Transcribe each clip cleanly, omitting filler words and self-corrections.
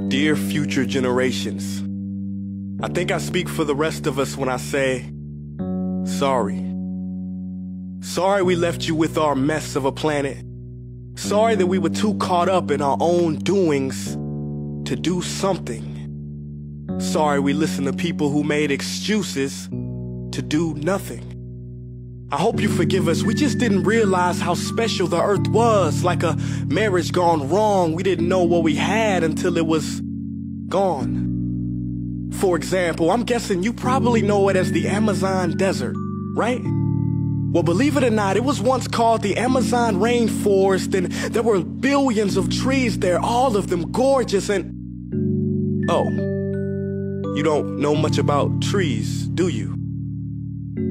Dear future generations, I think I speak for the rest of us when I say, sorry. Sorry we left you with our mess of a planet. Sorry that we were too caught up in our own doings to do something. Sorry we listened to people who made excuses to do nothing. I hope you forgive us. We just didn't realize how special the earth was. Like a marriage gone wrong, we didn't know what we had until it was gone. For example, I'm guessing you probably know it as the Amazon desert, right? Well, believe it or not, it was once called the Amazon rainforest, and there were billions of trees there, all of them gorgeous. And oh, you don't know much about trees, do you?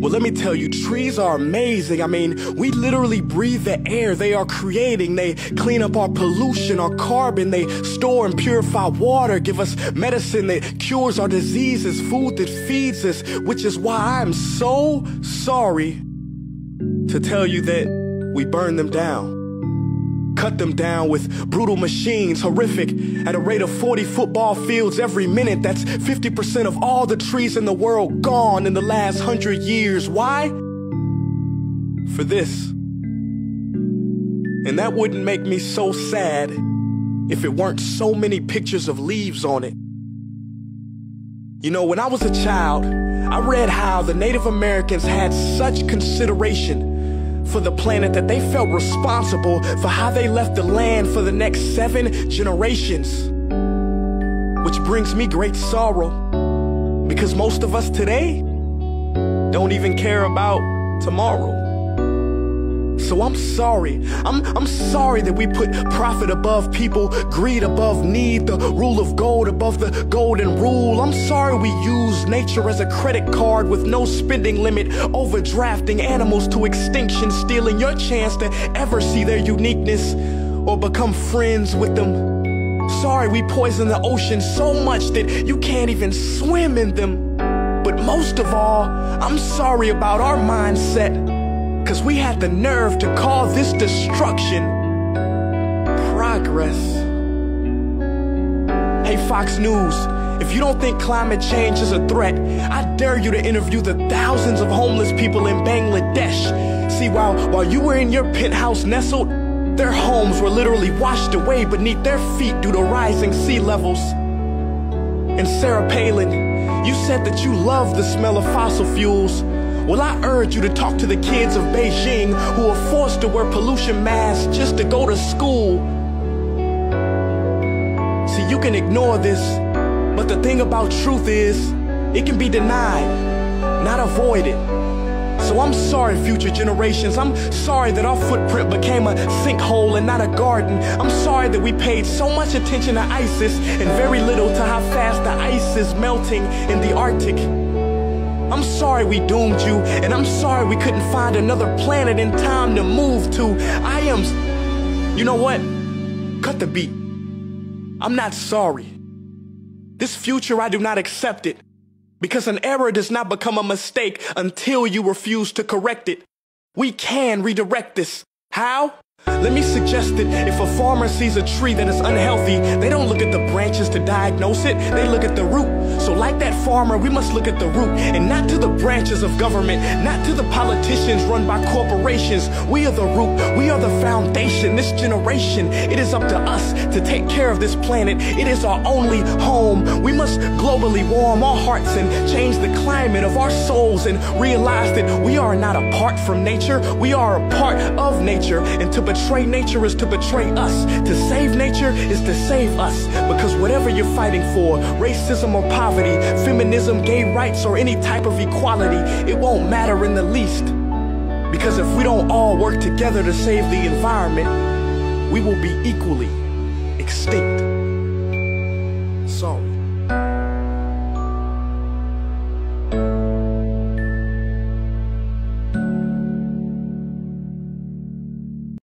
Well, let me tell you, trees are amazing. I mean, we literally breathe the air they are creating. They clean up our pollution, our carbon. They store and purify water, give us medicine that cures our diseases, food that feeds us, which is why I'm so sorry to tell you that we burn them down. Cut them down with brutal machines, horrific, at a rate of 40 football fields every minute. That's 50% of all the trees in the world gone in the last 100 years. Why? For this. And that wouldn't make me so sad if it weren't so many pictures of leaves on it. You know, when I was a child, I read how the Native Americans had such consideration for the planet that they felt responsible for how they left the land for the next 7 generations. Which brings me great sorrow, because most of us today don't even care about tomorrow. So I'm sorry. I'm sorry that we put profit above people, greed above need, the rule of gold above the golden rule. I'm sorry we use nature as a credit card with no spending limit, overdrafting animals to extinction, stealing your chance to ever see their uniqueness or become friends with them. Sorry we poison the ocean so much that you can't even swim in them. But most of all, I'm sorry about our mindset, 'cause we had the nerve to call this destruction progress. Hey Fox News, if you don't think climate change is a threat, I dare you to interview the thousands of homeless people in Bangladesh. See, while you were in your penthouse nestled, their homes were literally washed away beneath their feet due to rising sea levels. And Sarah Palin, you said that you love the smell of fossil fuels. Well, I urge you to talk to the kids of Beijing who are forced to wear pollution masks just to go to school. See, you can ignore this, but the thing about truth is, it can be denied, not avoided. So I'm sorry, future generations. I'm sorry that our footprint became a sinkhole and not a garden. I'm sorry that we paid so much attention to ISIS and very little to how fast the ice is melting in the Arctic. I'm sorry we doomed you, and I'm sorry we couldn't find another planet in time to move to. You know what? Cut the beat. I'm not sorry. This future, I do not accept it, because an error does not become a mistake until you refuse to correct it. We can redirect this. How? Let me suggest that if a farmer sees a tree that is unhealthy, they don't look at the branches to diagnose it, they look at the root. So like that farmer, we must look at the root, and not to the branches of government, not to the politicians run by corporations. We are the root, we are the foundation. This generation, it is up to us to take care of this planet. It is our only home. We must globally warm our hearts and change the climate of our souls and realize that we are not apart from nature, we are a part of nature. And to betray nature is to betray us. To save nature is to save us. Because whatever you're fighting for, racism or poverty, feminism, gay rights, or any type of equality, it won't matter in the least. Because if we don't all work together to save the environment, we will be equally extinct.